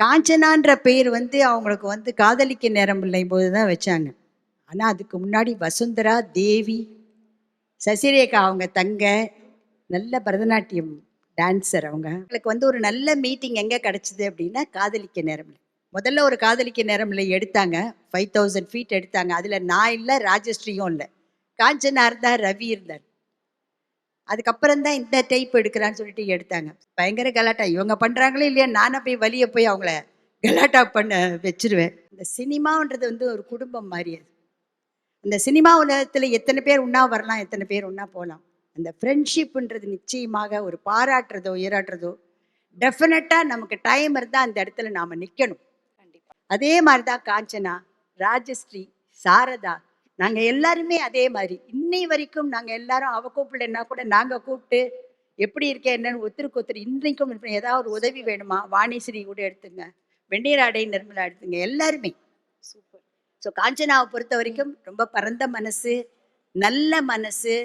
காஞ்சனான்ற பேர் அவங்களுக்கு காதலிக்க நேரம் இல்லை போது தான் வச்சாங்க. ஆனால் அதுக்கு முன்னாடி வசுந்தரா தேவி, சசிரேகா அவங்க தங்க, நல்ல பரதநாட்டியம் டான்ஸர் அவங்க. அவங்களுக்கு ஒரு நல்ல மீட்டிங் எங்கே கிடச்சிது அப்படின்னா காதலிக்க நேரம் இல்லை. முதல்ல ஒரு காதலிக்க நேரம் இல்லை எடுத்தாங்க, 5000 ஃபீட் எடுத்தாங்க. அதில் நான் இல்லை, ராஜஸ்ரீயும் இல்லை, காஞ்சனா இருந்தார், ரவி இருந்தார். அதுக்கப்புறம் தான் இந்த டைப் எடுக்கிறான்னு சொல்லிட்டு எடுத்தாங்க. பயங்கர கலாட்டா. இவங்க பண்ணுறாங்களே இல்லையா, நானே போய் வழியை போய் அவங்கள கலாட்டா பண்ண வச்சிருவேன். இந்த சினிமான்றது ஒரு குடும்பம் மாதிரி. அது இந்த சினிமா உலகத்தில் எத்தனை பேர் ஒன்றா வரலாம், எத்தனை பேர் ஒன்றா போகலாம். அந்த ஃப்ரெண்ட்ஷிப்ன்றது நிச்சயமாக ஒரு பாராட்டுறதோ ஏறாட்டுறதோ டெஃபினட்டாக நமக்கு டைம் இருந்தால் அந்த இடத்துல நாம் நிற்கணும். கண்டிப்பாக அதே மாதிரி தான் காஞ்சனா, ராஜஸ்ரீ, சாரதா, நாங்கள் எல்லாருமே அதே மாதிரி இன்னை வரைக்கும் நாங்கள் எல்லாரும் அவ கூப்பிடலன்னா கூட நாங்கள் கூப்பிட்டு எப்படி இருக்கேன் என்னன்னு ஒருத்தருக்கு ஒருத்தர் இன்றைக்கும் ஏதாவது ஒரு உதவி வேணுமா, வாணிஸ்ரீ கூட எடுத்துங்க, வெந்நீராடை நிர்மலா எடுத்துங்க, எல்லாருமே சூப்பர். ஸோ காஞ்சனாவை பொறுத்த வரைக்கும் ரொம்ப பரந்த மனசு, நல்ல மனசு.